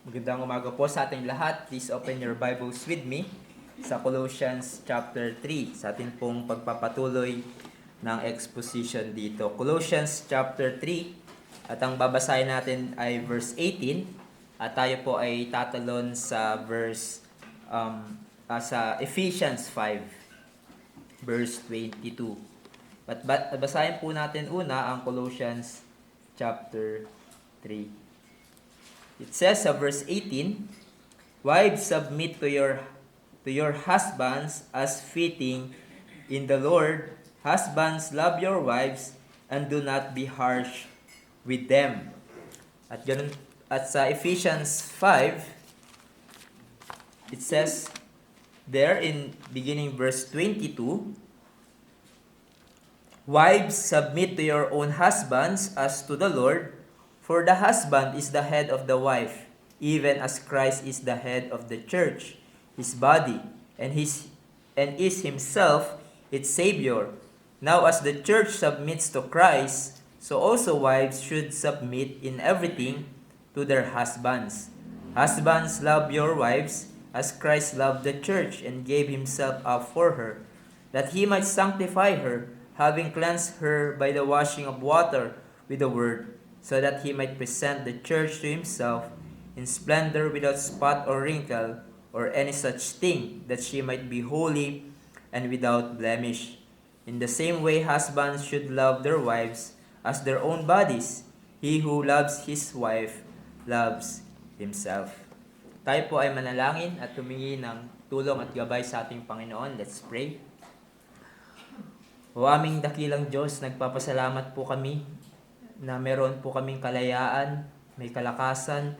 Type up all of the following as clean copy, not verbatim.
Magandang umaga po sa ating lahat. Please open your Bibles with me sa Colossians chapter 3 sa ating pong pagpapatuloy ng exposition dito. Colossians chapter 3 at ang babasahin natin ay verse 18 at tayo po ay tatalon sa sa Ephesians 5 verse 22. At basahin po natin una ang Colossians chapter 3. It says sa verse 18, "Wives, submit to your husbands as fitting in the Lord. Husbands, love your wives and do not be harsh with them." At sa Ephesians 5, it says there in beginning verse 22, "Wives, submit to your own husbands as to the Lord. For the husband is the head of the wife, even as Christ is the head of the church, his body, and is himself its Savior. Now as the church submits to Christ, so also wives should submit in everything to their husbands. Husbands, love your wives, as Christ loved the church and gave himself up for her, that he might sanctify her, having cleansed her by the washing of water with the word, so that he might present the church to himself in splendor, without spot or wrinkle or any such thing, that she might be holy and without blemish. In the same way, husbands should love their wives as their own bodies. He who loves his wife loves himself." Tayo po ay manalangin at humingi ng tulong at gabay sa ating Panginoon. Let's pray. O aming dakilang Diyos, nagpapasalamat po kami na meron po kaming kalayaan, may kalakasan,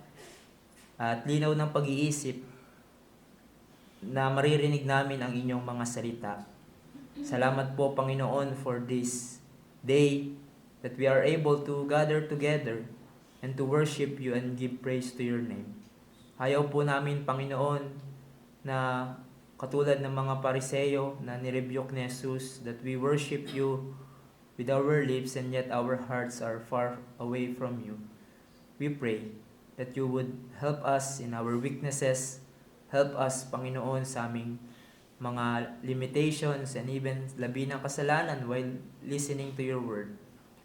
at linaw ng pag-iisip na maririnig namin ang inyong mga salita. Salamat po, Panginoon, for this day that we are able to gather together and to worship you and give praise to your name. Ayaw po namin, Panginoon, na katulad ng mga Pariseyo na nirebuke ni Jesus, that we worship you with our lips and yet our hearts are far away from you. We pray that you would help us in our weaknesses, help us, Panginoon, sa aming mga limitations and even labi ng kasalanan while listening to your word.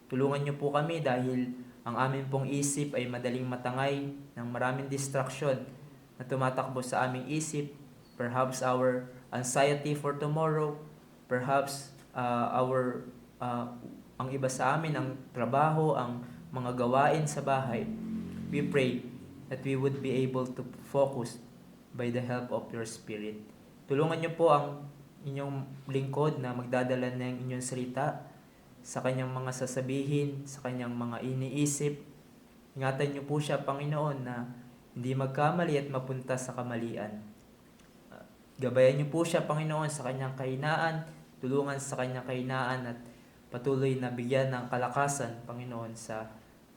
Tulungan niyo po kami dahil ang amin pong isip ay madaling matangay ng maraming distraction na tumatakbo sa aming isip, perhaps our anxiety for tomorrow, perhaps ang iba sa amin, ang trabaho, ang mga gawain sa bahay. We pray that we would be able to focus by the help of your Spirit. Tulungan niyo po ang inyong lingkod na magdadala ng inyong salita sa kanyang mga sasabihin, sa kanyang mga iniisip. Ingatan niyo po siya, Panginoon, na hindi magkamali at mapunta sa kamalian. Gabayan niyo po siya, Panginoon, sa kanyang kahinaan, tulungan sa kanyang kahinaan at patuloy na bigyan ng kalakasan, Panginoon, sa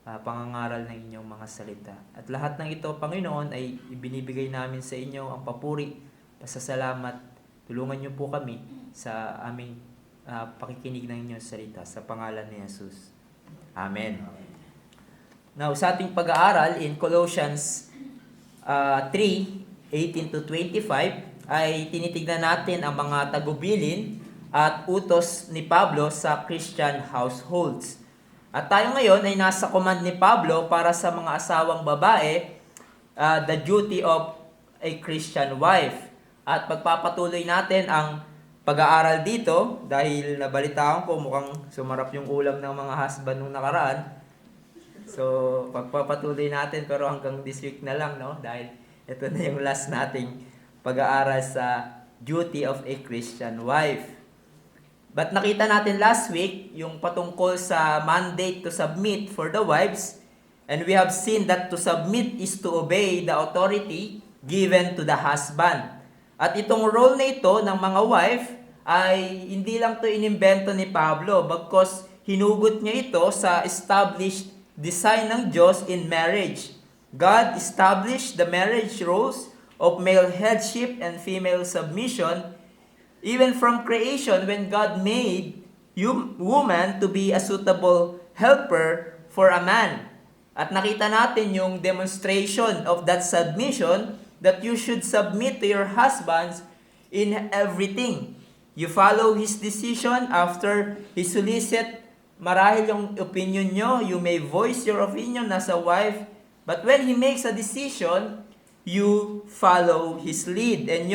pangangaral ng inyong mga salita. At lahat ng ito, Panginoon, ay ibinibigay namin sa inyo ang papuri, pasasalamat. Tulungan niyo po kami sa aming pakikinig ng inyong salita sa pangalan ni Jesus. Amen. Now, sa ating pag-aaral in Colossians 3:18 to 25, ay tinitignan natin ang mga tagubilin at utos ni Pablo sa Christian households. At tayo ngayon ay nasa command ni Pablo para sa mga asawang babae, the duty of a Christian wife. At pagpapatuloy natin ang pag-aaral dito dahil nabalitaan ko mukhang sumarap yung ulam ng mga husband nung nakaraan. So, pagpapatuloy natin pero hanggang this week na lang, no? Dahil ito na yung last nating pag-aaral sa duty of a Christian wife. But nakita natin last week yung patungkol sa mandate to submit for the wives, and we have seen that to submit is to obey the authority given to the husband. At itong role na ito ng mga wife ay hindi lang to inimbento ni Pablo, bagkus hinugot niya ito sa established design ng Diyos in marriage. God established the marriage roles of male headship and female submission. Even from creation, when God made woman to be a suitable helper for a man. At nakita natin yung demonstration of that submission, that you should submit to your husbands in everything. You follow his decision after he solicit marahil yung opinion nyo, you may voice your opinion as a wife, but when he makes a decision, you follow his lead. And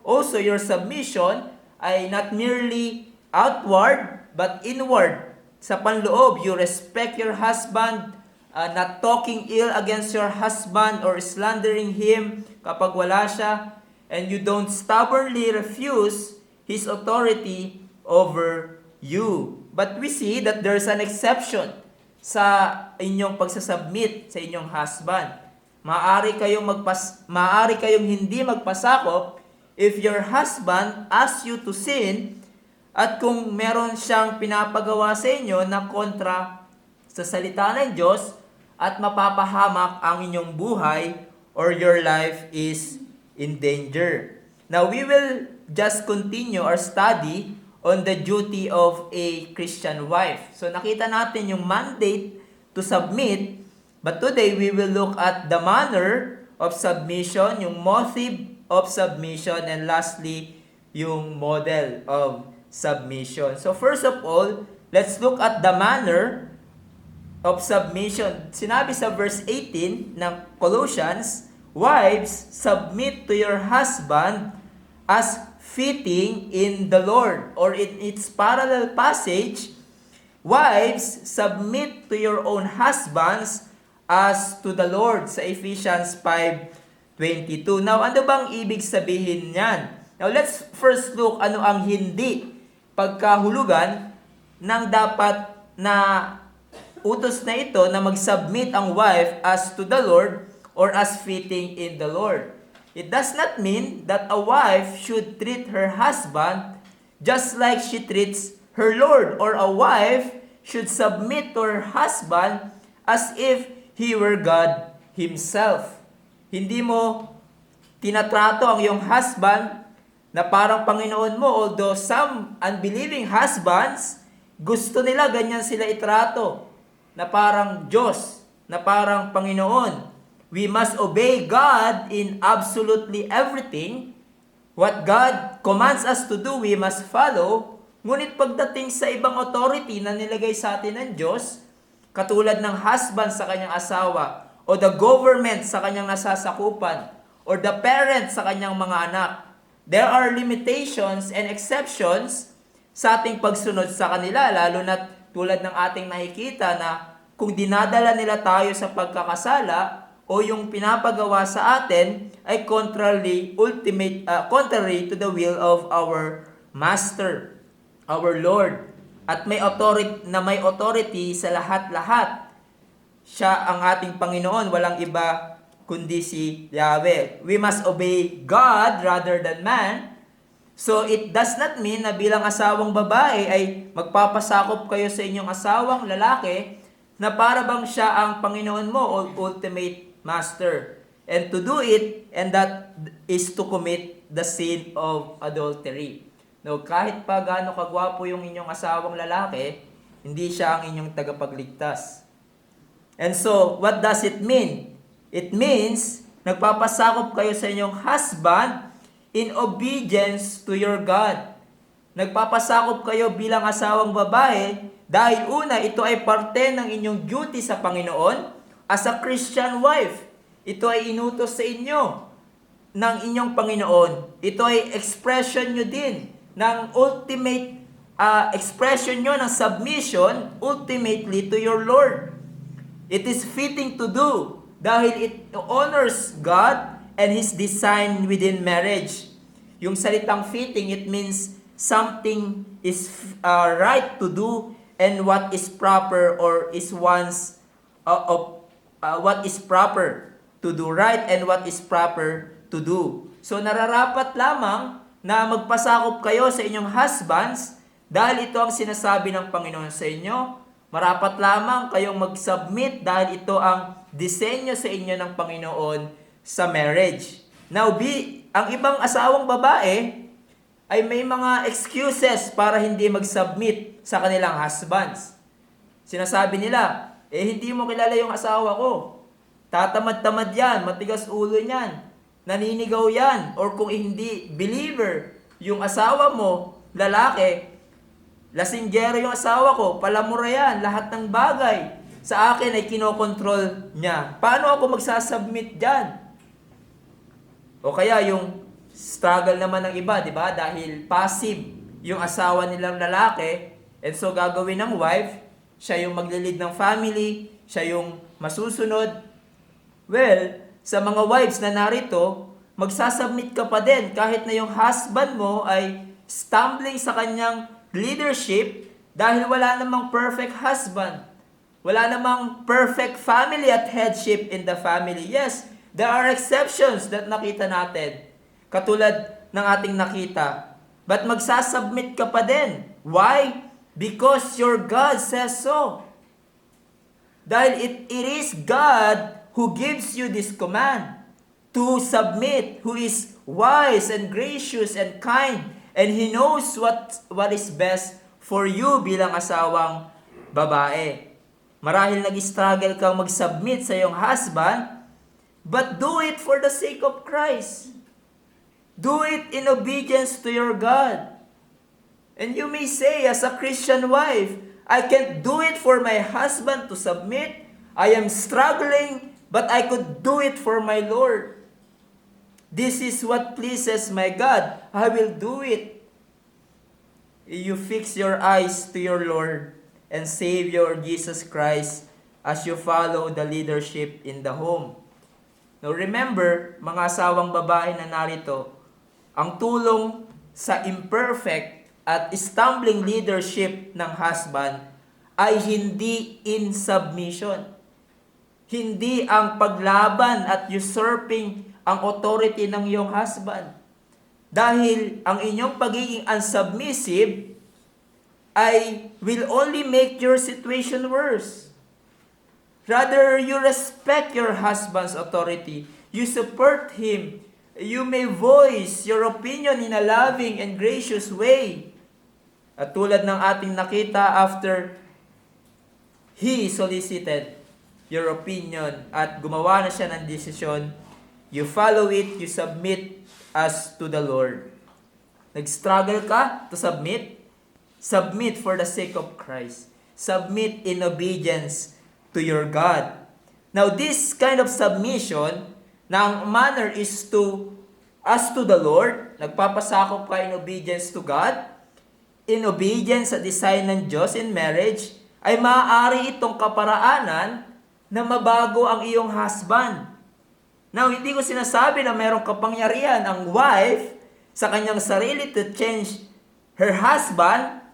also your submission ay not merely outward, but inward. Sa panloob, you respect your husband, not talking ill against your husband or slandering him kapag wala siya, and you don't stubbornly refuse his authority over you. But we see that there's an exception sa inyong pagsasubmit sa inyong husband. Maaari kayong hindi magpasakop if your husband asks you to sin, at kung meron siyang pinapagawa sa inyo na kontra sa salita ng Diyos at mapapahamak ang inyong buhay or your life is in danger. Now, we will just continue our study on the duty of a Christian wife. So, nakita natin yung mandate to submit, but today we will look at the manner of submission, yung motive of submission, and lastly, yung model of submission. So, first of all, let's look at the manner of submission. Sinabi sa verse 18 ng Colossians, "Wives, submit to your husband as fitting in the Lord." Or in its parallel passage, "Wives, submit to your own husbands as to the Lord," sa Ephesians 5:22. Now, ano bang ibig sabihin niyan? Now, let's first look ano ang hindi pagkahulugan ng dapat na utos na ito na mag-submit ang wife as to the Lord or as fitting in the Lord. It does not mean that a wife should treat her husband just like she treats her Lord, or a wife should submit to her husband as if he were God himself. Hindi mo tinatrato ang iyong husband na parang Panginoon mo, although some unbelieving husbands, gusto nila ganyan sila itrato, na parang Diyos, na parang Panginoon. We must obey God in absolutely everything. What God commands us to do, we must follow. Ngunit pagdating sa ibang authority na nilagay sa atin ng Diyos, katulad ng husband sa kanyang asawa, o the government sa kanyang nasasakupan, or the parent sa kanyang mga anak, there are limitations and exceptions sa ating pagsunod sa kanila, lalo na tulad ng ating nakikita na kung dinadala nila tayo sa pagkakasala o yung pinapagawa sa atin ay contrary to the will of our Master, our Lord. At may authority sa lahat-lahat. Siya ang ating Panginoon, walang iba kundi si Yahweh. We must obey God rather than man. So, it does not mean na bilang asawang babae ay magpapasakop kayo sa inyong asawang lalaki na para bang siya ang Panginoon mo o ultimate master. And to do it, and that is to commit the sin of adultery. No, kahit pa gaano kagwapo yung inyong asawang lalaki, hindi siya ang inyong tagapagligtas. And so, what does it mean? It means, nagpapasakop kayo sa inyong husband in obedience to your God. Nagpapasakop kayo bilang asawang babae dahil una, ito ay parte ng inyong duty sa Panginoon as a Christian wife. Ito ay inutos sa inyo ng inyong Panginoon. Ito ay expression nyo din ng ultimate expression nyo ng submission ultimately to your Lord. It is fitting to do dahil it honors God and His design within marriage. Yung salitang fitting, it means something is right to do and what is proper or is what is proper to do, right, and what is proper to do. So nararapat lamang na magpasakop kayo sa inyong husbands dahil ito ang sinasabi ng Panginoon sa inyo. Marapat lamang kayong mag-submit dahil ito ang disenyo sa inyo ng Panginoon sa marriage. Now, ang ibang asawang babae ay may mga excuses para hindi mag-submit sa kanilang husbands. Sinasabi nila, hindi mo kilala yung asawa ko. Tatamad-tamad yan, matigas ulo niyan, naninigaw yan, or kung hindi believer, yung asawa mo, lalaki, lasinggero yung asawa ko, palamura yan, lahat ng bagay sa akin ay kinokontrol niya. Paano ako magsasubmit dyan? O kaya yung struggle naman ng iba, di ba? Dahil passive yung asawa nilang lalaki, and so gagawin ng wife, siya yung maglilid ng family, siya yung masusunod. Well, sa mga wives na narito, magsasubmit ka pa din kahit na yung husband mo ay stumbling sa kanyang leadership dahil wala namang perfect husband. Wala namang perfect family at headship in the family. Yes, there are exceptions that nakita natin. Katulad ng ating nakita. But magsasubmit ka pa din. Why? Because your God says so. Dahil it is God who gives you this command to submit, who is wise and gracious and kind, and He knows what is best for you bilang asawang babae. Marahil nag-struggle kang mag-submit sa iyong husband, but do it for the sake of Christ. Do it in obedience to your God. And you may say, as a Christian wife, I can't do it for my husband to submit. I am struggling, but I could do it for my Lord. This is what pleases my God. I will do it. You fix your eyes to your Lord and Savior Jesus Christ as you follow the leadership in the home. Now remember, mga asawang babae na narito, ang tulong sa imperfect at stumbling leadership ng husband ay hindi in submission. Hindi ang paglaban at usurping ang authority ng iyong husband. Dahil ang inyong pagiging unsubmissive ay will only make your situation worse. Rather, you respect your husband's authority. You support him. You may voice your opinion in a loving and gracious way. At tulad ng ating nakita after he solicited your opinion at gumawa na siya ng desisyon, you follow it, you submit as to the Lord. Nag-struggle ka to submit? Submit for the sake of Christ. Submit in obedience to your God. Now, this kind of submission, na ang manner is to as to the Lord, nagpapasakop ka in obedience to God, in obedience sa design ng Diyos in marriage, ay maaari itong kaparaanan na mabago ang iyong husband. Now, hindi ko sinasabi na mayroong kapangyarihan ang wife sa kanyang sarili to change her husband.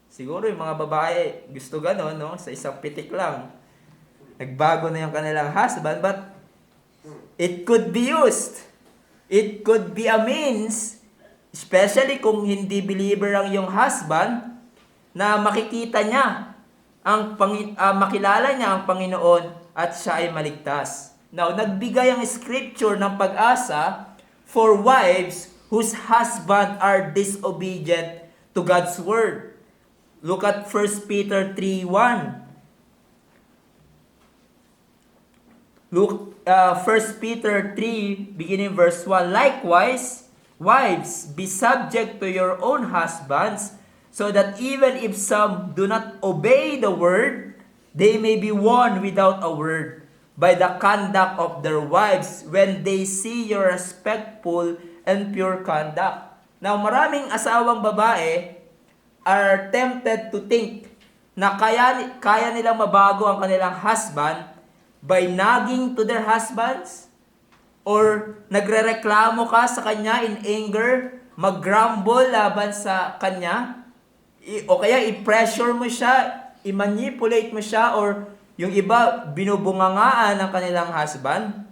Siguro yung mga babae gusto gano'n, no? Sa isang pitik lang. Nagbago na yung kanilang husband, but it could be used. It could be a means, especially kung hindi believer ang iyong husband, na makikita niya makilala niya ang Panginoon at siya ay maligtas. Now, nagbigay ang scripture ng pag-asa for wives whose husband are disobedient to God's word. Look at 1 Peter 3:1. Look, 1 Peter 3, beginning verse 1. Likewise, wives, be subject to your own husbands, so that even if some do not obey the word, they may be won without a word by the conduct of their wives when they see your respectful and pure conduct. Now, maraming asawang babae are tempted to think na kaya nilang mabago ang kanilang husband by nagging to their husbands, or nagrereklamo ka sa kanya in anger, mag-grumble laban sa kanya, o kaya i-pressure mo siya, i-manipulate mo siya, or yung iba, binubungangaan ng kanilang husband.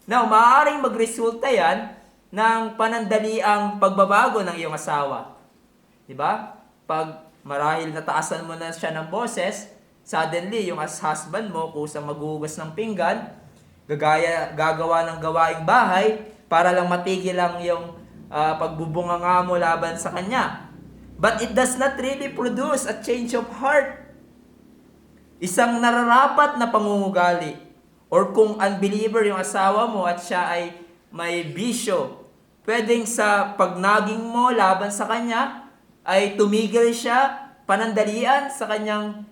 Now, maaaring magresulta yan ng panandaliang pagbabago ng iyong asawa. Diba? Pag marahil nataasan mo na siya ng boses, suddenly, yung husband mo, kusang maghugas ng pinggan, gagawa ng gawaing bahay, para lang matigil lang yung pagbubunganga mo laban sa kanya. But it does not really produce a change of heart. isang nararapat na pangungugali, or kung unbeliever yung asawa mo at siya ay may bisyo, pwedeng sa pagnaging mo laban sa kanya, ay tumigil siya, panandalian sa kanyang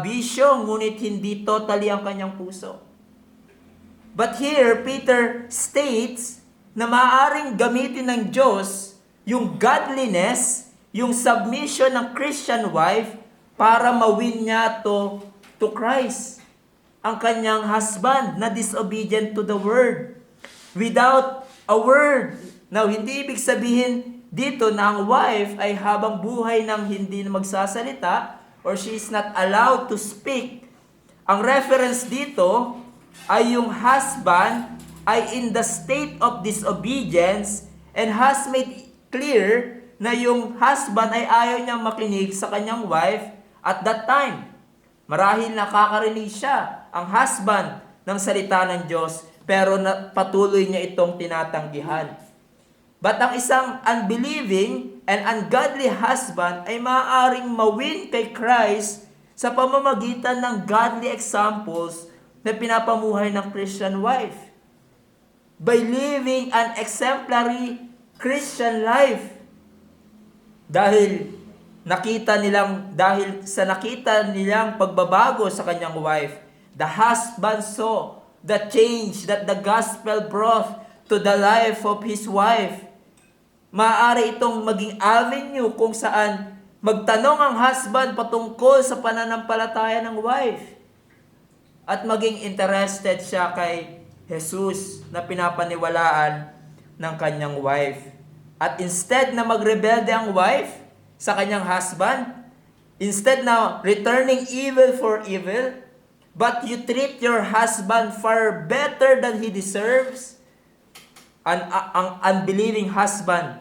bisyo, ngunit hindi totally ang kanyang puso. But here, Peter states na maaaring gamitin ng Diyos yung godliness, yung submission ng Christian wife para mawin niya to Christ, ang kanyang husband na disobedient to the word. Without a word. Now, hindi ibig sabihin dito na ang wife ay habang buhay nang hindi na magsasalita or she is not allowed to speak. Ang reference dito ay yung husband ay in the state of disobedience and has made clear na yung husband ay ayaw niyang makinig sa kanyang wife at that time. Marahil nakakarinig siya, ang husband, ng salita ng Diyos, pero patuloy niya itong tinatanggihan. But ang isang unbelieving and ungodly husband ay maaaring mawin kay Christ sa pamamagitan ng godly examples na pinapamuhay ng Christian wife. By living an exemplary Christian life. Dahil sa nakita nilang pagbabago sa kanyang wife, the husband saw the change that the gospel brought to the life of his wife. Maaari itong maging avenue kung saan magtanong ang husband patungkol sa pananampalataya ng wife. At maging interested siya kay Jesus na pinapaniwalaan ng kanyang wife. At instead na magrebelde ang wife sa kanyang husband, instead na returning evil for evil, but you treat your husband far better than he deserves, ang unbelieving husband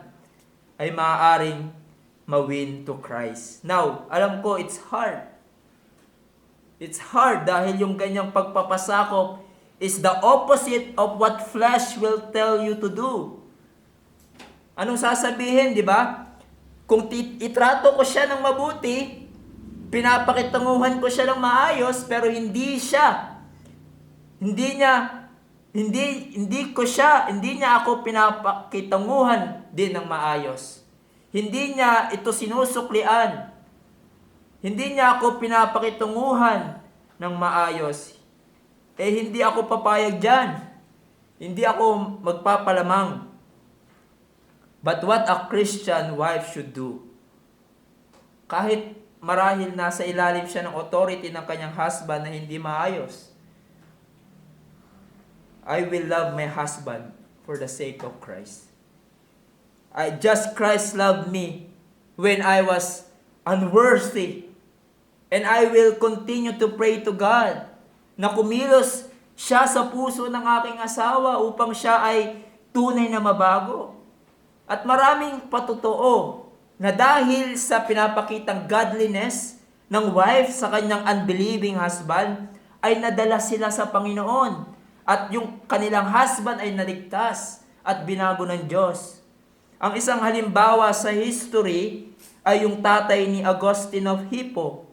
ay maaaring mawin to Christ. Now, alam ko it's hard. It's hard dahil yung ganyang pagpapasakop is the opposite of what flesh will tell you to do. Anong sasabihin, di ba? Kung itrato ko siya ng mabuti, pinapakitunguhan ko siya ng maayos, pero hindi niya ako pinapakitunguhan din ng maayos. Hindi niya ito sinusuklian. Hindi niya ako pinapakitunguhan ng maayos. Hindi ako papayag dyan. Hindi ako magpapalamang. But what a Christian wife should do, kahit marahil nasa ilalim siya ng authority ng kanyang husband na hindi maayos, I will love my husband for the sake of Christ. Christ loved me when I was unworthy. And I will continue to pray to God na kumilos siya sa puso ng aking asawa upang siya ay tunay na mabago. At maraming patotoo na dahil sa pinapakitang godliness ng wife sa kanyang unbelieving husband, ay nadala sila sa Panginoon. At yung kanilang husband ay naligtas at binago ng Diyos. Ang isang halimbawa sa history ay yung tatay ni Augustine of Hippo.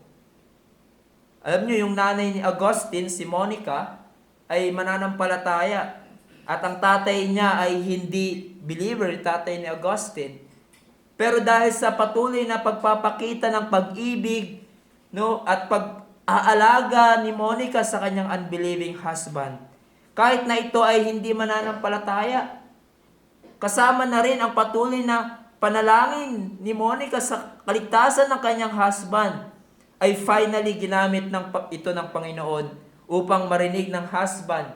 Alam nyo, yung nanay ni Augustine, si Monica, ay mananampalataya. At ang tatay niya ay hindi believer, tatay ni Augustine. Pero dahil sa patuloy na pagpapakita ng pag-ibig, at pag-aalaga ni Monica sa kanyang unbelieving husband, kahit na ito ay hindi mananampalataya, kasama na rin ang patuloy na panalangin ni Monica sa kaligtasan ng kanyang husband, ay finally ginamit ito ng Panginoon upang marinig ng husband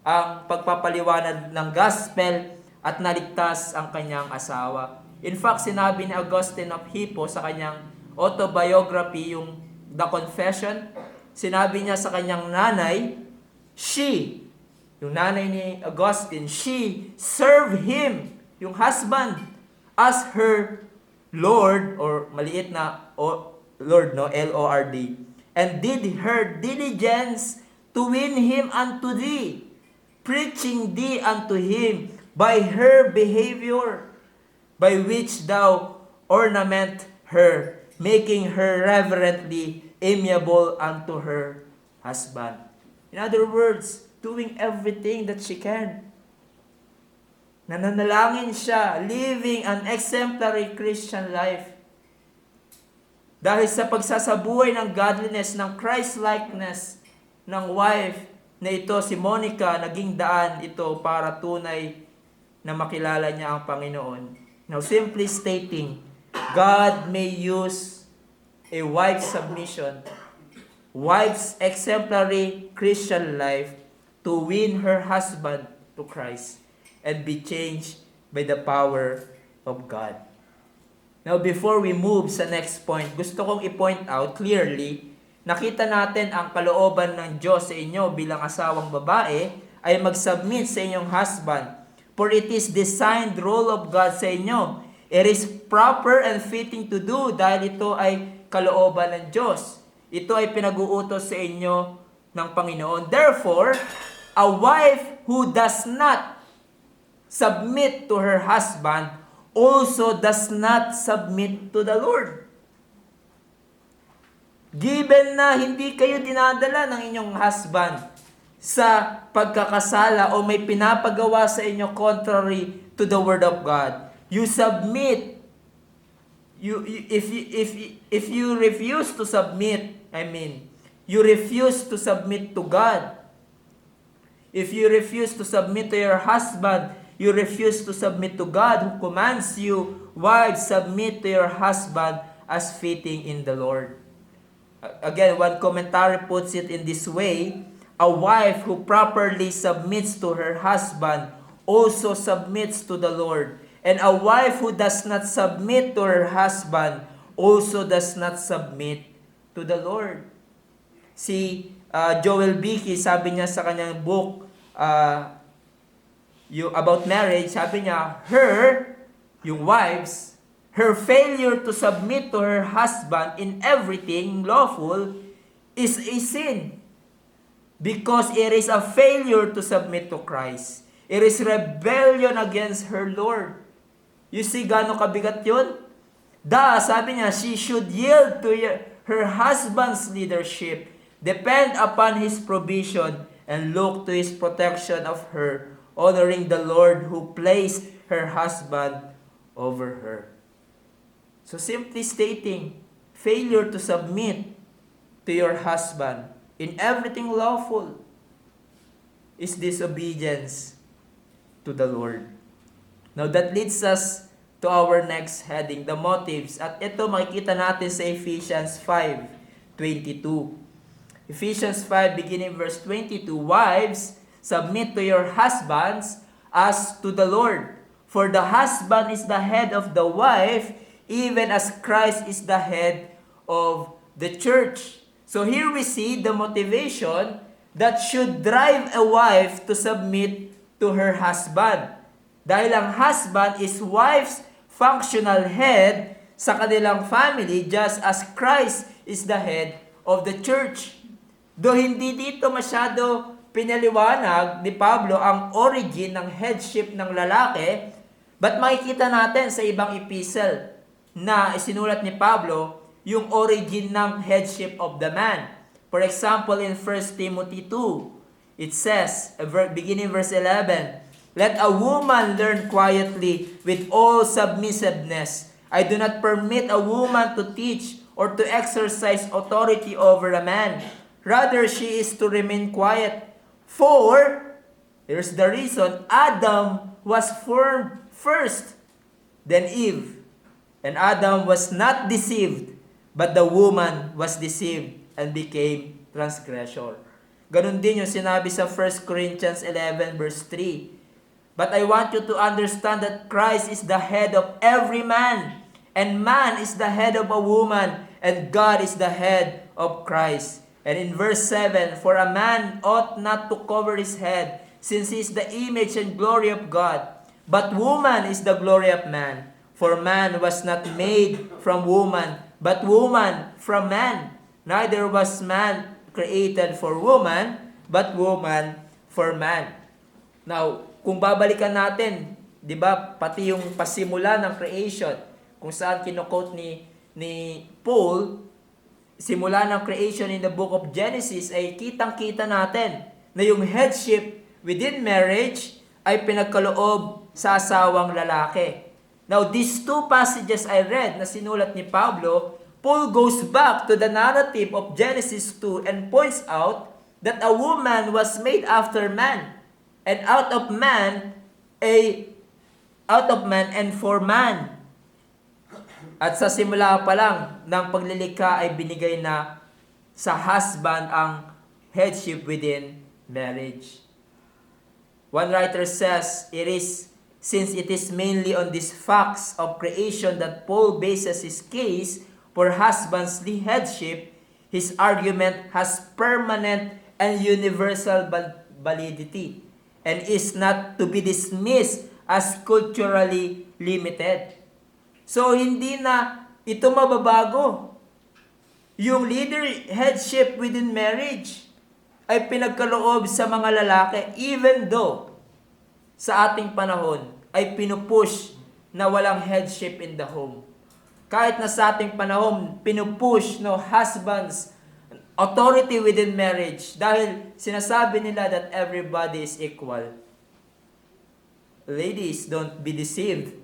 ang pagpapaliwanag ng gospel at naligtas ang kanyang asawa. In fact, sinabi ni Augustine of Hippo sa kanyang autobiography, yung The Confession, sinabi niya sa kanyang nanay, yung nanay ni Augustine, she served him, yung husband, as her Lord, or maliit na Lord, Lord, and did her diligence to win him unto thee, preaching thee unto him by her behavior, by which thou ornament her, making her reverently amiable unto her husband. In other words, doing everything that she can. Nananalangin siya, living an exemplary Christian life. Dahil sa pagsasabuhay ng godliness, ng Christ-likeness ng wife na ito, si Monica, naging daan ito para tunay na makilala niya ang Panginoon. Now, simply stating, God may use a wife's submission, wife's exemplary Christian life to win her husband to Christ and be changed by the power of God. Now, before we move sa next point, gusto kong i-point out clearly, nakita natin ang kalooban ng Diyos sa inyo bilang asawang babae ay mag-submit sa inyong husband. For it is designed role of God sa inyo. It is proper and fitting to do dahil ito ay kalooban ng Diyos. Ito ay pinag-uutos sa inyo ng Panginoon. Therefore, a wife who does not submit to her husband also does not submit to the Lord. Given na hindi kayo dinadala ng inyong husband sa pagkakasala o may pinapagawa sa inyo contrary to the Word of God, you submit. If you refuse to submit, you refuse to submit to God. If you refuse to submit to your husband, you refuse to submit to God who commands you, wives, submit to your husband as fitting in the Lord. Again, one commentary puts it in this way, a wife who properly submits to her husband also submits to the Lord. And a wife who does not submit to her husband also does not submit to the Lord. Si Joel Beakey, sabi niya sa kanyang book, about marriage, sabi niya, yung wives, her failure to submit to her husband in everything lawful is a sin. Because it is a failure to submit to Christ. It is rebellion against her Lord. You see, gaano kabigat yun? Sabi niya, she should yield to her husband's leadership, depend upon his provision, and look to his protection of her, honoring the Lord who placed her husband over her. So simply stating, failure to submit to your husband in everything lawful is disobedience to the Lord. Now that leads us to our next heading, the motives. At ito makikita natin sa Ephesians 5:22. Ephesians 5 beginning verse 22, wives, submit to your husbands as to the Lord. For the husband is the head of the wife, even as Christ is the head of the church. So here we see the motivation that should drive a wife to submit to her husband. Dahil ang husband is wife's functional head sa kanilang family, just as Christ is the head of the church. Though hindi dito masyado pinaliwanag ni Pablo ang origin ng headship ng lalaki, but makikita natin sa ibang epistle na isinulat ni Pablo yung origin ng headship of the man. For example, in 1 Timothy 2, it says, beginning verse 11, let a woman learn quietly with all submissiveness. I do not permit a woman to teach or to exercise authority over a man. Rather, she is to remain quiet. For, here's the reason, Adam was formed first, then Eve. And Adam was not deceived, but the woman was deceived and became transgressor. Ganun din yung sinabi sa 1 Corinthians 11 verse 3. But I want you to understand that Christ is the head of every man, and man is the head of a woman, and God is the head of Christ. And in verse 7, for a man ought not to cover his head, since he is the image and glory of God. But woman is the glory of man. For man was not made from woman, but woman from man. Neither was man created for woman, but woman for man. Now, kung babalikan natin, di ba, pati yung pasimula ng creation, kung saan kino-quote ni Paul, simula ng creation in the book of Genesis ay kitang-kita natin na yung headship within marriage ay pinagkaloob sa asawang lalaki. Now, these two passages I read na sinulat ni Pablo, Paul goes back to the narrative of Genesis 2 and points out that a woman was made after man, and out of man and for man. At sa simula pa lang ng paglilikha ay binigay na sa husband ang headship within marriage. One writer says, since it is mainly on these facts of creation that Paul bases his case for husband's headship, his argument has permanent and universal validity and is not to be dismissed as culturally limited. So, hindi na ito mababago. Yung leader headship within marriage ay pinagkaloob sa mga lalaki even though sa ating panahon ay pinupush na walang headship in the home. Kahit na sa ating panahon, pinupush no husbands authority within marriage dahil sinasabi nila that everybody is equal. Ladies, don't be deceived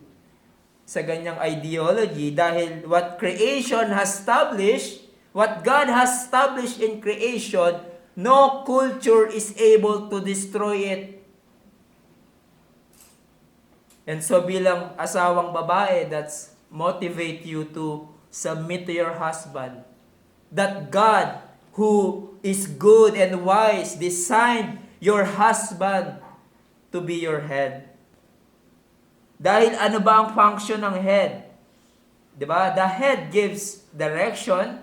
sa ganyang ideology dahil what creation has established, what God has established in creation, no culture is able to destroy it. And so bilang asawang babae, that's motivate you to submit to your husband. That God, who is good and wise, designed your husband to be your head. Dahil ano ba ang function ng head? Diba? The head gives direction.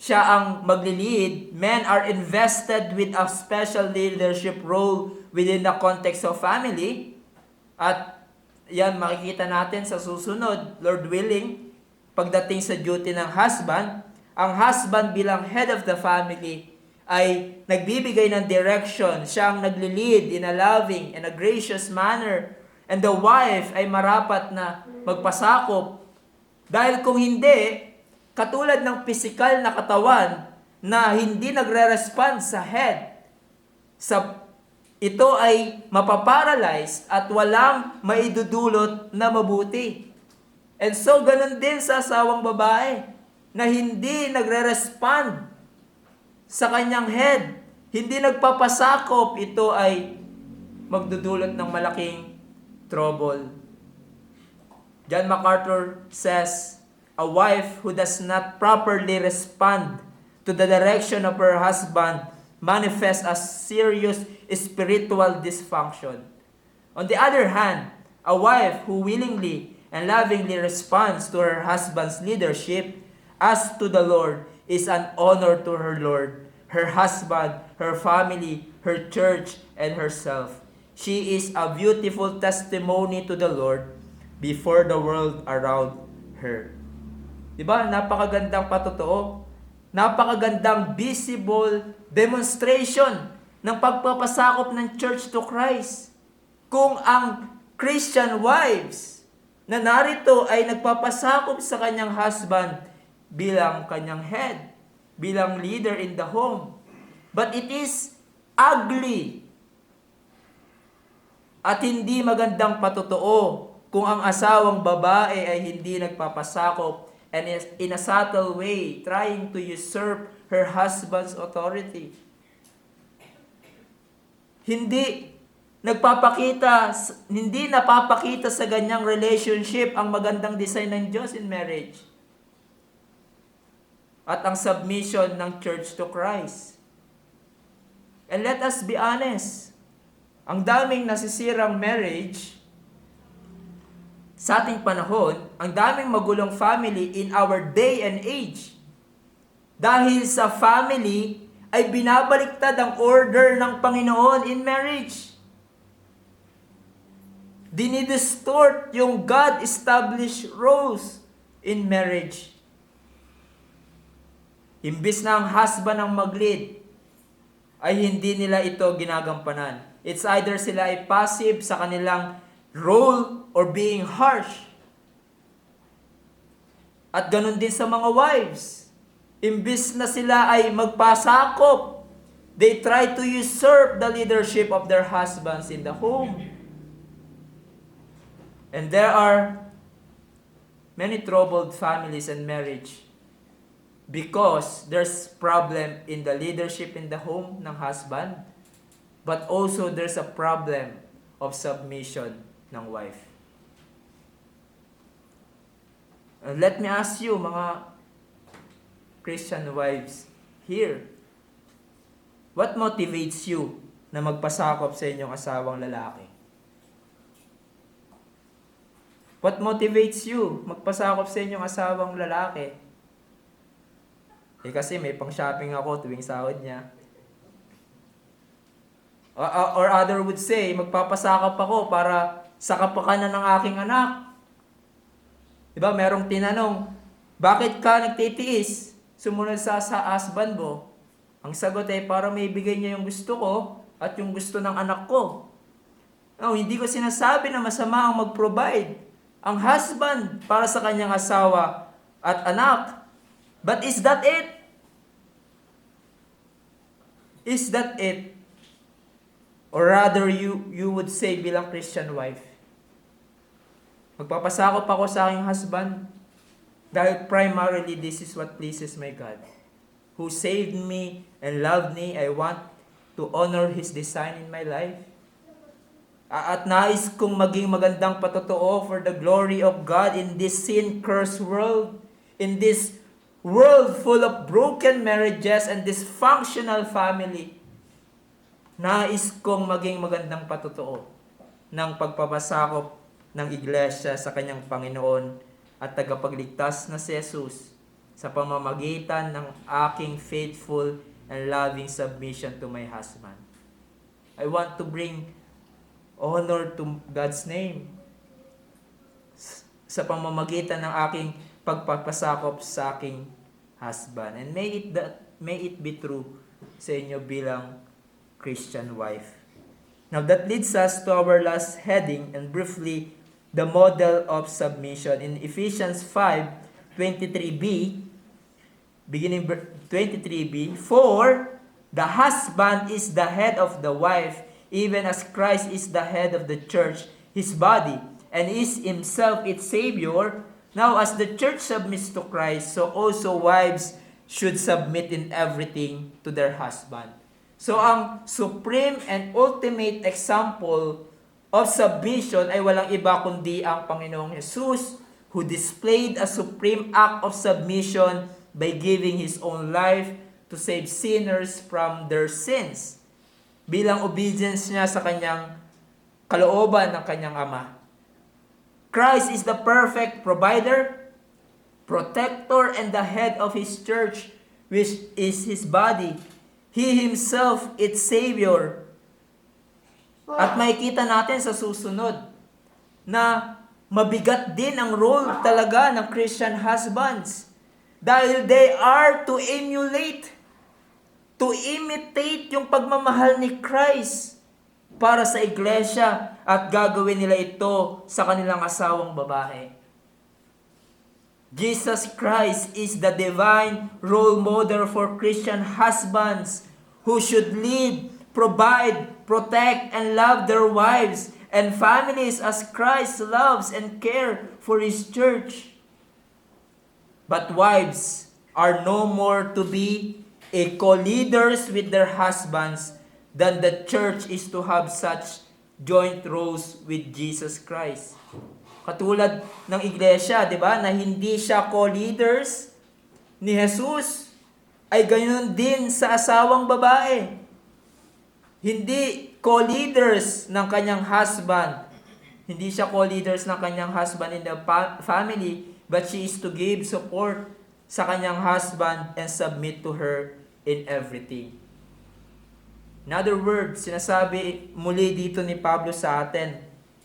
Siya ang maglilid. Men are invested with a special leadership role within the context of family. At yan makikita natin sa susunod, Lord willing, pagdating sa duty ng husband. Ang husband bilang head of the family ay nagbibigay ng direction. Siya ang naglilid in a loving and a gracious manner. And the wife ay marapat na magpasakop. Dahil kung hindi, katulad ng pisikal na katawan na hindi nagre-respond sa head, ito ay mapaparalyze at walang maidudulot na mabuti. And so, ganun din sa asawang babae na hindi nagre-respond sa kanyang head, hindi nagpapasakop, ito ay magdudulot ng malaking trouble. John MacArthur says, a wife who does not properly respond to the direction of her husband manifests a serious spiritual dysfunction. On the other hand, a wife who willingly and lovingly responds to her husband's leadership as to the Lord is an honor to her Lord, her husband, her family, her church, and herself. She is a beautiful testimony to the Lord before the world around her. Diba? Napakagandang patotoo. Napakagandang visible demonstration ng pagpapasakop ng church to Christ. Kung ang Christian wives na narito ay nagpapasakop sa kanyang husband bilang kanyang head, bilang leader in the home. But it is ugly at hindi magandang patotoo kung ang asawang babae ay hindi nagpapasakop and is in a subtle way trying to usurp her husband's authority. Hindi napapakita sa ganyang relationship ang magandang design ng Diyos in marriage. At ang submission ng church to Christ. And let us be honest, ang daming nasisirang marriage sa ating panahon, ang daming magulong family in our day and age. Dahil sa family ay binabaliktad ang order ng Panginoon in marriage. Dinidistort yung God-established roles in marriage. Imbis na ang husband ang mag-lead, ay hindi nila ito ginagampanan. It's either sila ay passive sa kanilang role or being harsh. At ganun din sa mga wives. Imbis na sila ay magpasakop, they try to usurp the leadership of their husbands in the home. And there are many troubled families and marriage because there's problem in the leadership in the home ng husband, but also there's a problem of submission ng wife. Let me ask you, mga Christian wives here, what motivates you na magpasakop sa inyong asawang lalaki? What motivates you magpasakop sa inyong asawang lalaki? Kasi may pang-shopping ako tuwing sahod niya. Or other would say, magpapasakop ako para sa kapakanan ng aking anak. Diba, merong tinanong, bakit ka nagtitiis? Sumunod sa husband mo. Ang sagot ay para may bigay niya yung gusto ko at yung gusto ng anak ko. No, hindi ko sinasabi na masama ang mag-provide ang husband para sa kanyang asawa at anak. But is that it? Is that it? Or rather, you would say bilang Christian wife, magpapasakop ako sa aking husband dahil primarily this is what pleases my God, who saved me and loved me. I want to honor His design in my life. At nais kong maging magandang patotoo for the glory of God in this sin-cursed world, in this world full of broken marriages and dysfunctional family. Nais kong maging magandang patotoo ng pagpapasakop ng iglesia sa kanyang Panginoon at tagapagligtas na si Jesus sa pamamagitan ng aking faithful and loving submission to my husband. I want to bring honor to God's name sa pamamagitan ng aking pagpapasakop sa aking husband. And may it be true sa inyo bilang Christian wife. Now that leads us to our last heading, and briefly, the model of submission. In Ephesians 5:23b, beginning 23b, for the husband is the head of the wife, even as Christ is the head of the church, his body, and is himself its Savior. Now as the church submits to Christ, so also wives should submit in everything to their husband. So ang supreme and ultimate example of submission ay walang iba kundi ang Panginoong Jesus, who displayed a supreme act of submission by giving His own life to save sinners from their sins, bilang obedience niya sa kanyang kalooban ng kanyang Ama. Christ is the perfect provider, protector, and the head of His church, which is His body. He Himself, its Savior. At makikita natin sa susunod na mabigat din ang role talaga ng Christian husbands dahil they are to emulate, to imitate yung pagmamahal ni Christ para sa iglesia at gagawin nila ito sa kanilang asawang babae. Jesus Christ is the divine role model for Christian husbands who should lead, provide, protect, and love their wives and families as Christ loves and cares for His church. But wives are no more to be a co-leaders with their husbands than the church is to have such joint roles with Jesus Christ. Katulad ng iglesia, di ba, na hindi siya co-leaders ni Jesus, ay ganoon din sa asawang babae. Hindi co-leaders ng kanyang husband. Hindi siya co-leaders ng kanyang husband in the family, but she is to give support sa kanyang husband and submit to her in everything. In other words, sinasabi muli dito ni Pablo sa atin,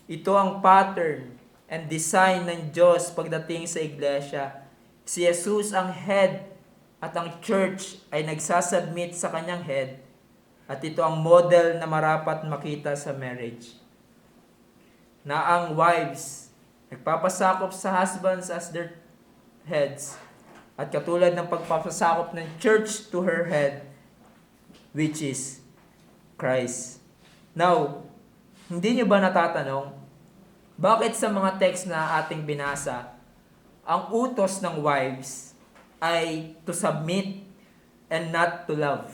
ito ang pattern and design ng Diyos pagdating sa iglesia. Si Jesus ang head at ang church ay nagsasubmit sa kanyang head. At ito ang model na marapat makita sa marriage. Na ang wives nagpapasakop sa husbands as their heads At katulad ng pagpapasakop ng church to her head, which is Christ. Now, hindi nyo ba natatanong, bakit sa mga text na ating binasa, ang utos ng wives ay to submit and not to love?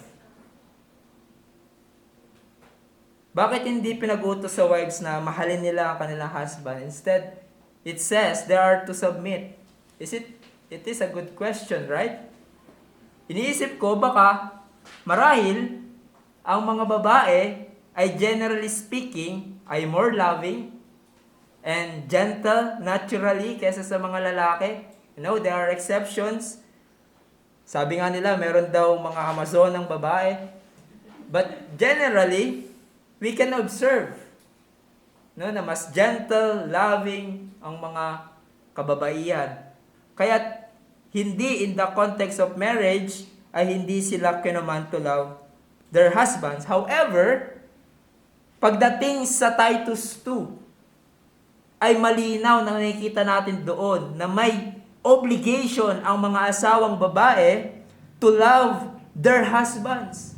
Bakit hindi pinag-utos sa wives na mahalin nila ang kanilang husband? Instead, it says they are to submit. It is a good question, right? Iniisip ko baka marahil ang mga babae ay generally speaking ay more loving and gentle naturally kaysa sa mga lalaki. There are exceptions. Sabi nga nila, meron daw mga Amazon ng babae. But generally, we can observe na mas gentle, loving ang mga kababaihan. Kaya hindi in the context of marriage ay hindi sila kinaman to love their husbands. However, pagdating sa Titus 2, ay malinaw na nakikita natin doon na may obligation ang mga asawang babae to love their husbands.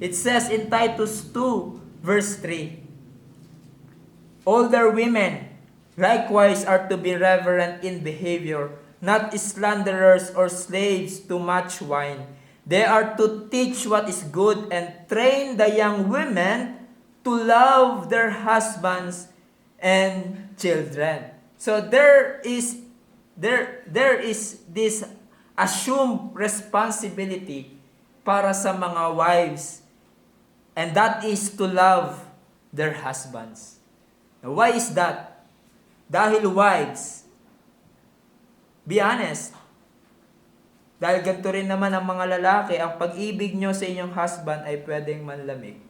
It says in Titus 2 verse 3, older women likewise are to be reverent in behavior, not slanderers or slaves to much wine. They are to teach what is good and train the young women to love their husbands and children. So there is this assumed responsibility para sa mga wives, and that is to love their husbands. Now, why is that? Dahil wives, be honest, dahil ganito rin naman ang mga lalaki, ang pag-ibig nyo sa inyong husband ay pwedeng manlamig.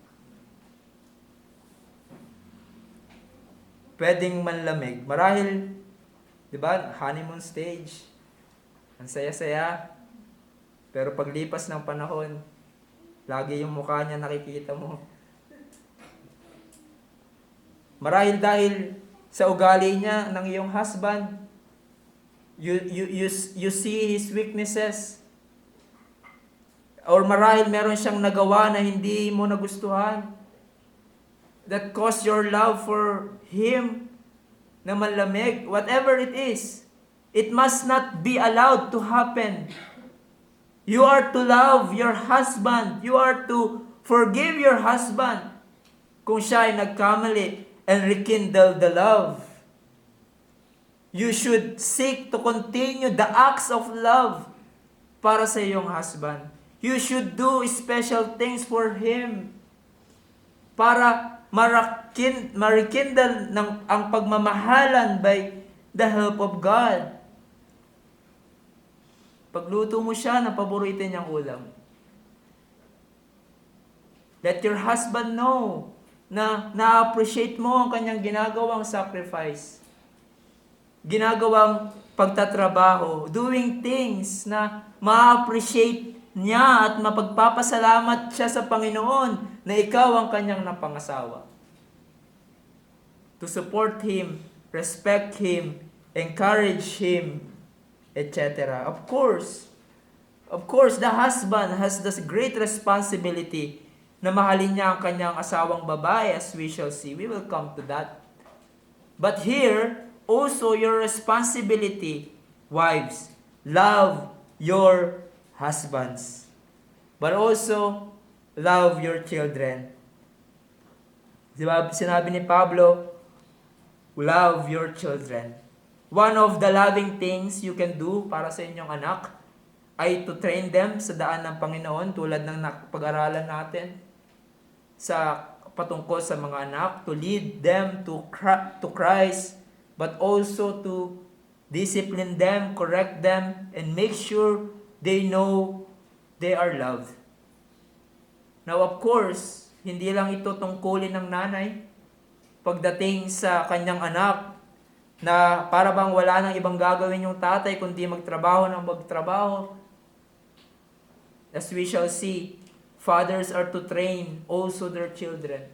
Pwedeng manlamig. Marahil, di ba, honeymoon stage, ang saya-saya, pero paglipas ng panahon, lagi yung mukha niya nakikita mo. Marahil dahil sa ugali niya ng iyong husband, you see his weaknesses. Or marahil meron siyang nagawa na hindi mo nagustuhan, that cause your love for him na manlamig. Whatever it is, it must not be allowed to happen. You are to love your husband. You are to forgive your husband kung siya ay nagkamali and rekindle the love. You should seek to continue the acts of love para sa iyong husband. You should do special things for him para marikindle ang pagmamahalan by the help of God. Pagluto mo siya ng paborito niyang ulam. Let your husband know na na-appreciate mo ang kanyang ginagawang sacrifice. Ginagawang pagtatrabaho. Doing things na ma-appreciate niya at mapagpapasalamat siya sa Panginoon na ikaw ang kanyang napangasawa. To support him, respect him, encourage him, etc. Of course, the husband has this great responsibility na mahalin niya ang kanyang asawang babae, as we shall see. We will come to that. But here, also your responsibility, wives, love your husbands, but also love your children. Diba, sinabi ni Pablo, love your children. One of the loving things you can do para sa inyong anak ay to train them sa daan ng Panginoon, tulad ng pag-aralan natin sa patungkol sa mga anak, to lead them to Christ, but also to discipline them, correct them, and make sure they know they are loved. Now, of course, hindi lang ito tungkulin ng nanay pagdating sa kanyang anak na para bang wala nang ibang gagawin yung tatay kundi magtrabaho ng magtrabaho. As we shall see, fathers are to train also their children.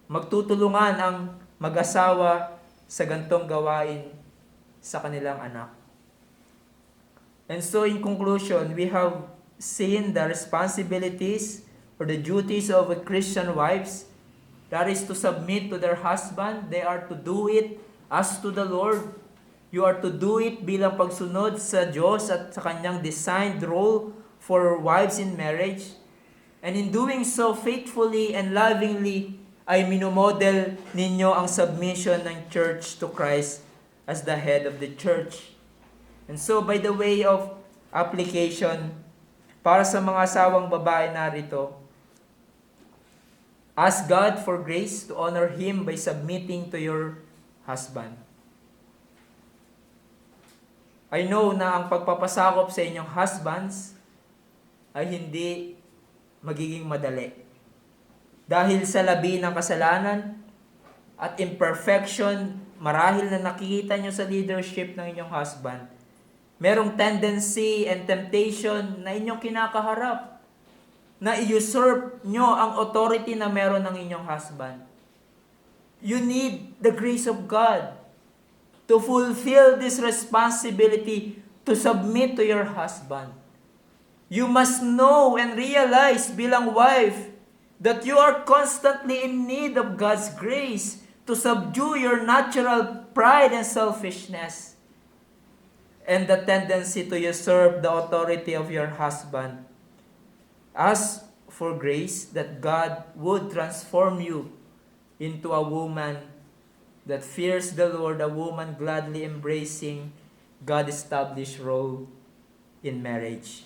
Magtutulungan ang mag-asawa sa gantong gawain sa kanilang anak. And so in conclusion, we have seen the responsibilities or the duties of a Christian wives. That is to submit to their husband. They are to do it as to the Lord. You are to do it bilang pagsunod sa Diyos at sa kanyang designed role for wives in marriage. And in doing so faithfully and lovingly, ay minumodel ninyo ang submission ng church to Christ as the head of the church. And so by the way of application, para sa mga asawang babae narito, ask God for grace to honor Him by submitting to your husband. I know na ang pagpapasakop sa inyong husbands ay hindi magiging madali. Dahil sa labi ng kasalanan at imperfection, marahil na nakikita nyo sa leadership ng inyong husband, merong tendency and temptation na inyong kinakaharap na i-usurp nyo ang authority na meron ng inyong husband. You need the grace of God to fulfill this responsibility to submit to your husband. You must know and realize bilang wife that you are constantly in need of God's grace to subdue your natural pride and selfishness and the tendency to usurp the authority of your husband. Ask for grace that God would transform you into a woman that fears the Lord, a woman gladly embracing God-established role in marriage.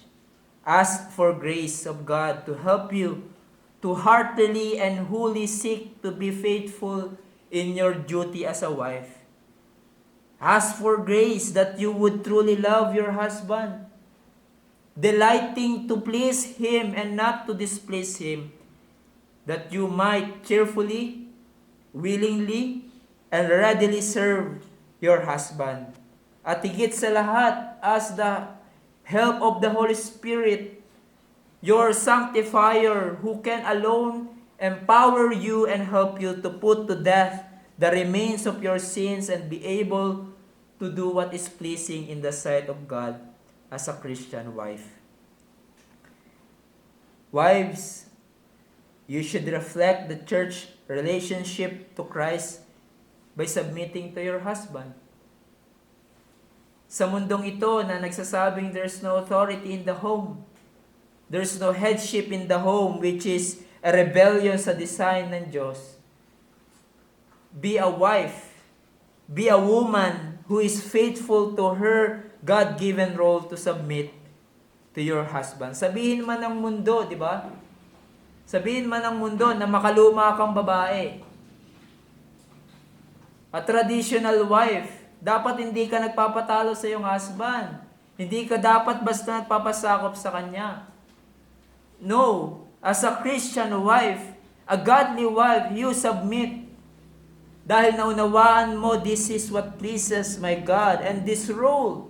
Ask for grace of God to help you to heartily and wholly seek to be faithful in your duty as a wife. Ask for grace that you would truly love your husband, delighting to please Him and not to displease Him, that you might cheerfully, willingly, and readily serve your husband. At higit sa lahat, as the help of the Holy Spirit, your sanctifier, who can alone empower you and help you to put to death the remains of your sins and be able to do what is pleasing in the sight of God as a Christian wife. Wives, you should reflect the church relationship to Christ by submitting to your husband. Sa mundong ito na nagsasabing there's no authority in the home, there's no headship in the home, which is a rebellion sa design ng Diyos, be a wife, be a woman who is faithful to her God-given role to submit to your husband. Sabihin man ng mundo, di ba? Sabihin man ng mundo na makaluma kang babae, a traditional wife, dapat hindi ka nagpapatalo sa iyong husband. Hindi ka dapat basta nagpapasakop sa kanya. No, as a Christian wife, a godly wife, you submit. Dahil naunawaan mo, this is what pleases my God. And this role,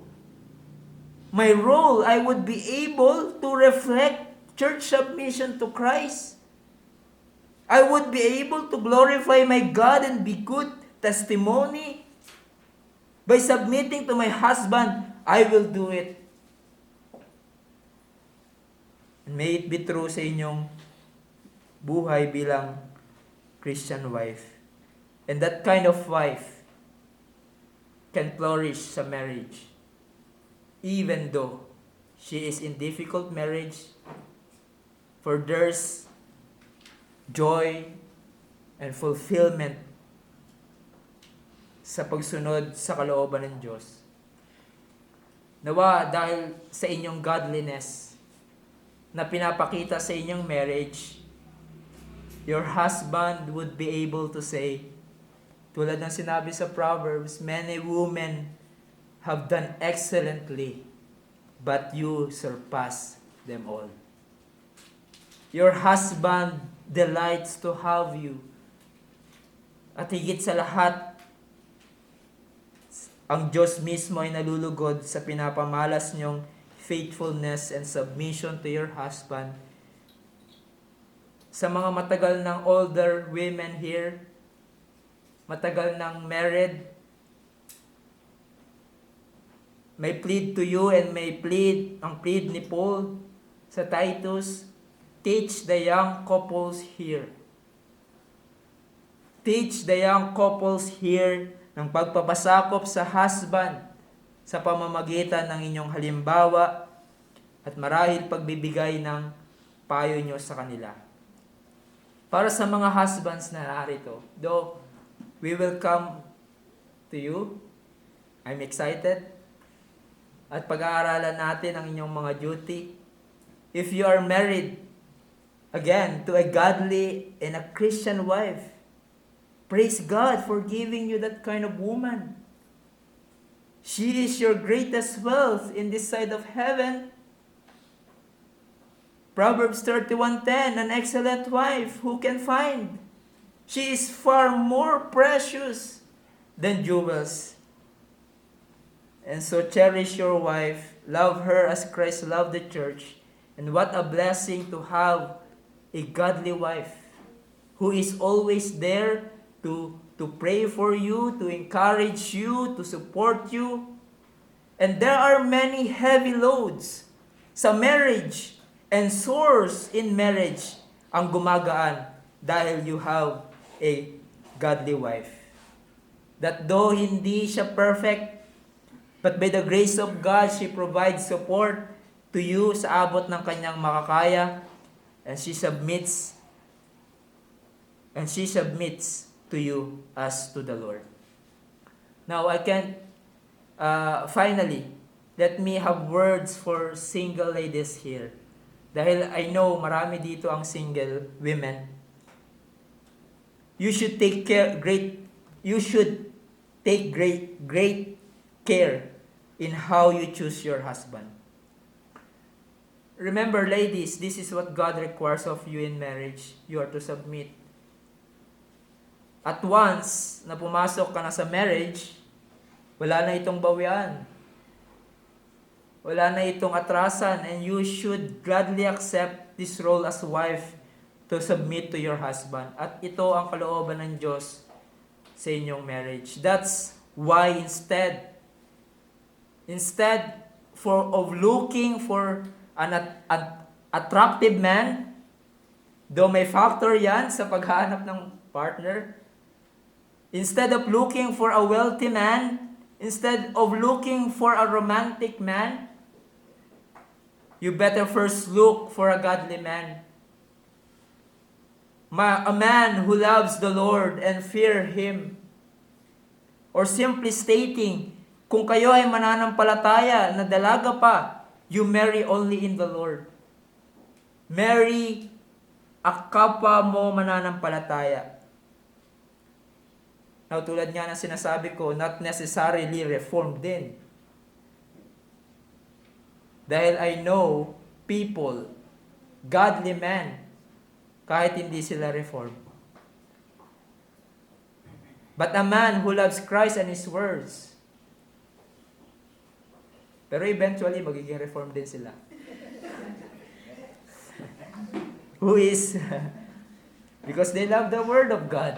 my role, I would be able to reflect church submission to Christ. I would be able to glorify my God and be good testimony. By submitting to my husband, I will do it. And may it be true sa inyong buhay bilang Christian wife. And that kind of wife can flourish sa marriage. Even though she is in difficult marriage, for there's joy and fulfillment sa pagsunod sa kalooban ng Diyos. Nawa dahil sa inyong godliness na pinapakita sa inyong marriage, your husband would be able to say, tulad ng sinabi sa Proverbs, many women have done excellently, but you surpass them all. Your husband delights to have you. At higit sa lahat, ang Diyos mismo ay nalulugod sa pinapamalas niyong faithfulness and submission to your husband. Sa mga matagal ng older women here, matagal ng married, may plead to you and ang plead ni Paul sa Titus, teach the young couples here. Teach the young couples here ng pagpapasakop sa husband sa pamamagitan ng inyong halimbawa at marahil pagbibigay ng payo nyo sa kanila. Para sa mga husbands na narito, though we will come to you, I'm excited. At pag-aaralan natin ang inyong mga duty. If you are married, again, to a godly and a Christian wife, praise God for giving you that kind of woman. She is your greatest wealth in this side of heaven. Proverbs 31:10, an excellent wife who can find? She is far more precious than jewels. And so cherish your wife, love her as Christ loved the church, and what a blessing to have a godly wife who is always there to pray for you, to encourage you, to support you. And there are many heavy loads sa marriage and sores in marriage ang gumagaan dahil you have a godly wife. That though hindi siya perfect, but by the grace of God, she provides support to you sa abot ng kanyang makakaya, and she submits to you as to the Lord. Now, finally, let me have words for single ladies here. Dahil I know marami dito ang single women. You should take great care in how you choose your husband. Remember, ladies, this is what God requires of you in marriage. You are to submit. At once na pumasok ka na sa marriage, wala na itong bawian. Wala na itong atrasan, and you should gladly accept this role as wife to submit to your husband. At ito ang kalooban ng Diyos sa inyong marriage. That's why instead of looking for an attractive man, though may factor yan sa paghahanap ng partner, instead of looking for a wealthy man, instead of looking for a romantic man, you better first look for a godly man. A man who loves the Lord and fear Him. Or simply stating, kung kayo ay mananampalataya na dalaga pa, you marry only in the Lord. Marry a kapwa mo mananampalataya. Now, tulad nga ng sinasabi ko, not necessarily reformed din. Dahil I know people, godly men, kahit hindi sila reformed. But a man who loves Christ and His words, pero eventually, magiging reformed din sila. Who is, because they love the Word of God.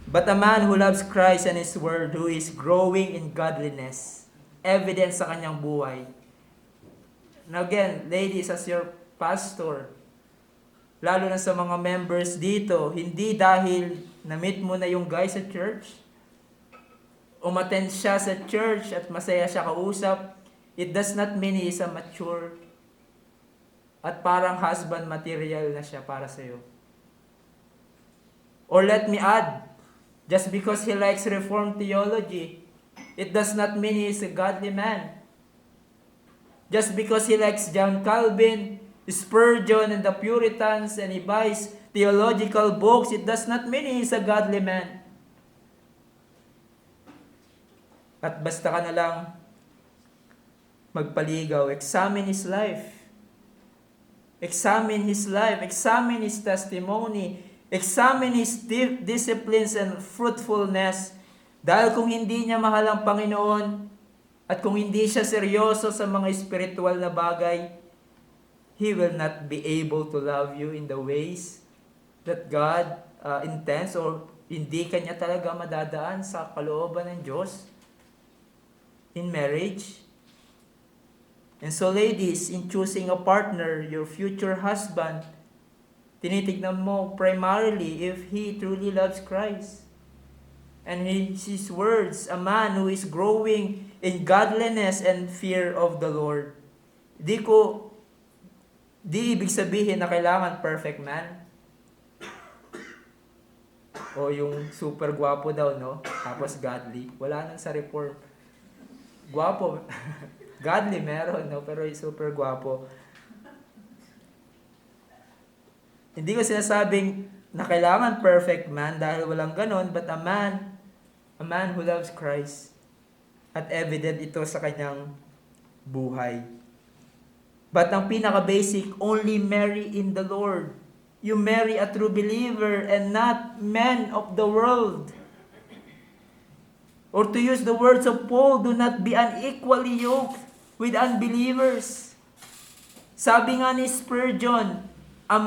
But a man who loves Christ and His Word, who is growing in godliness, evidence sa kanyang buhay. Now again, ladies, as your pastor, lalo na sa mga members dito, hindi dahil na-meet mo na yung guy sa church, umattend siya sa church at masaya siya kausap, it does not mean he is a mature at parang husband material na siya para sa iyo. Or let me add, just because he likes Reformed theology, it does not mean he is a godly man. Just because he likes John Calvin, Spurgeon, and the Puritans, and he buys theological books, it does not mean he is a godly man. At basta ka na lang magpaligaw, examine his life. Examine his life, examine his testimony, examine his disciplines and fruitfulness. Dahil kung hindi niya mahal ang Panginoon, at kung hindi siya seryoso sa mga spiritual na bagay, he will not be able to love you in the ways that God intends, or hindi kanya talaga madadaan sa kalooban ng Diyos. in marriage. And so ladies, in choosing a partner, your future husband, tinitignan mo primarily if he truly loves Christ. And his words, a man who is growing in godliness and fear of the Lord. Di ibig sabihin na kailangan perfect man. O yung super gwapo daw, no? Tapos godly. Wala nang sa report. Gwapo. Godly meron, no? Pero yung super gwapo. Hindi ko sinasabing na kailangan perfect man dahil walang ganon, but a man who loves Christ. At evident ito sa kanyang buhay. But ang pinaka-basic, only marry in the Lord. You marry a true believer and not men of the world. Or to use the words of Paul, do not be unequally yoked with unbelievers. Sabi nga ni Spurgeon, a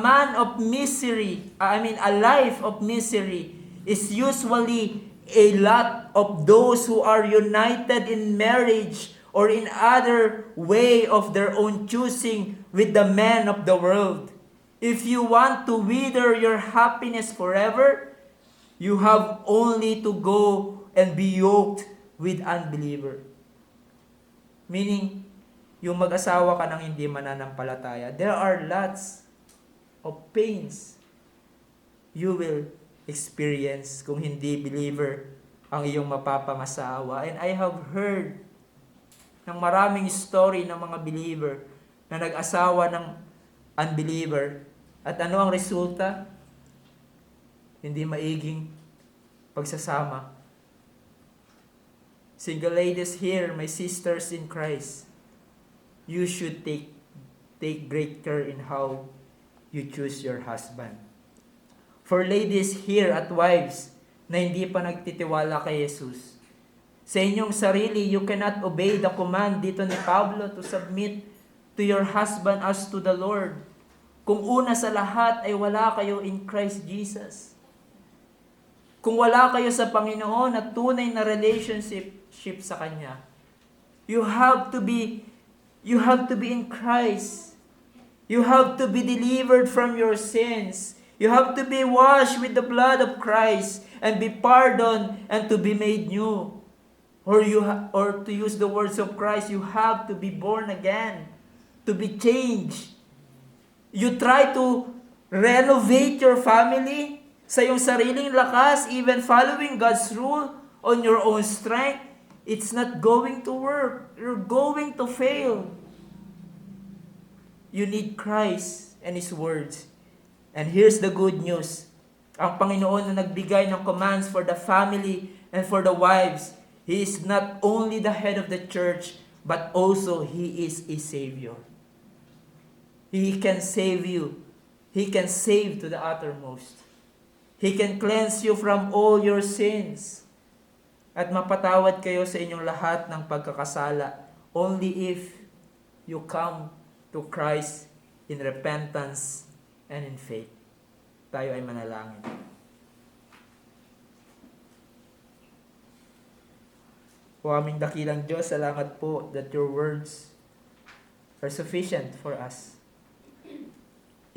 life of misery is usually a lot of those who are united in marriage or in other way of their own choosing with the men of the world. If you want to wither your happiness forever, you have only to go and be yoked with unbeliever. Meaning, yung mag-asawa ka ng hindi mananampalataya, there are lots of pains you will experience kung hindi believer ang iyong mapapangasawa. And I have heard ng maraming story ng mga believer na nag-asawa ng unbeliever. At ano ang resulta? Hindi maiging pagsasama. Single ladies here, my sisters in Christ, you should take great care in how you choose your husband. For ladies here at wives na hindi pa nagtitiwala kay Jesus, sa inyong sarili, you cannot obey the command dito ni Pablo to submit to your husband as to the Lord. Kung una sa lahat ay wala kayo in Christ Jesus. Kung wala kayo sa Panginoon at tunay na relationship sa Kanya, you have to be in Christ. You have to be delivered from your sins. You have to be washed with the blood of Christ and be pardoned and to be made new. Or to use the words of Christ, you have to be born again, to be changed. You try to renovate your family sa iyong sariling lakas, even following God's rule on your own strength, it's not going to work. You're going to fail. You need Christ and His words. And here's the good news. Ang Panginoon na nagbigay ng commands for the family and for the wives, He is not only the head of the church, but also He is a Savior. He can save you. He can save to the uttermost. He can cleanse you from all your sins. At mapatawad kayo sa inyong lahat ng pagkakasala only if you come to Christ in repentance and in faith. Tayo ay manalangin. O aming dakilang Diyos, salamat po that your words are sufficient for us.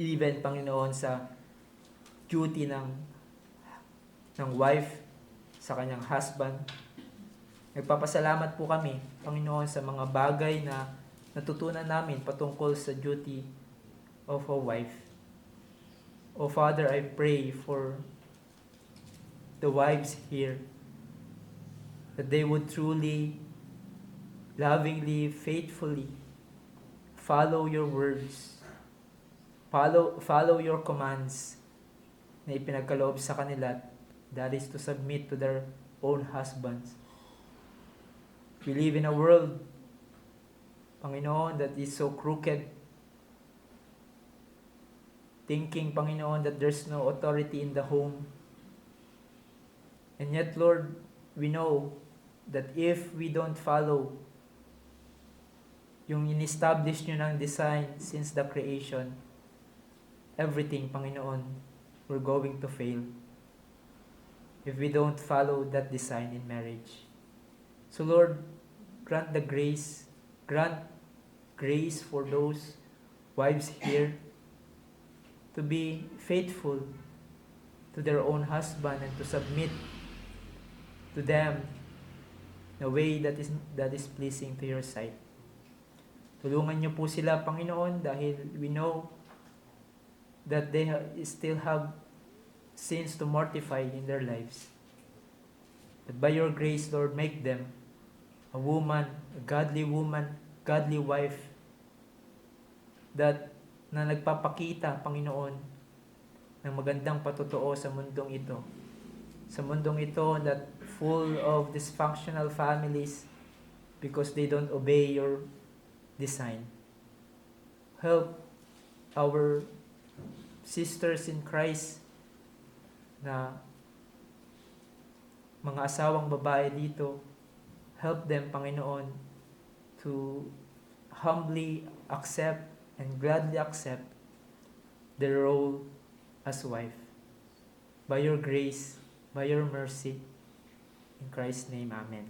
Even, Panginoon, sa duty ng wife sa kanyang husband. Nagpapasalamat po kami, Panginoon, sa mga bagay na natutunan namin patungkol sa duty of a wife. O Father, I pray for the wives here that they would truly, lovingly, faithfully follow your words, follow your commands na ipinagkaloob sa kanila, that is to submit to their own husbands. We live in a world, Panginoon, that is so crooked, thinking, Panginoon, that there's no authority in the home. And yet, Lord, we know that if we don't follow yung in-establish nyo ng design since the creation, everything, Panginoon, we're going to fail if we don't follow that design in marriage. So Lord, grant grace for those wives here to be faithful to their own husband and to submit to them in a way that is pleasing to your sight. Tulungan niyo po sila, Panginoon, dahil we know that they still have sins to mortify in their lives. But by your grace, Lord, make them a godly woman, godly wife, na nagpapakita, Panginoon, ng magandang patotoo sa mundong ito. Sa mundong ito that full of dysfunctional families because they don't obey your design. Help our sisters in Christ na mga asawang babae dito, help them, Panginoon, to humbly accept and gladly accept their role as wife. By your grace, by your mercy, in Christ's name, Amen.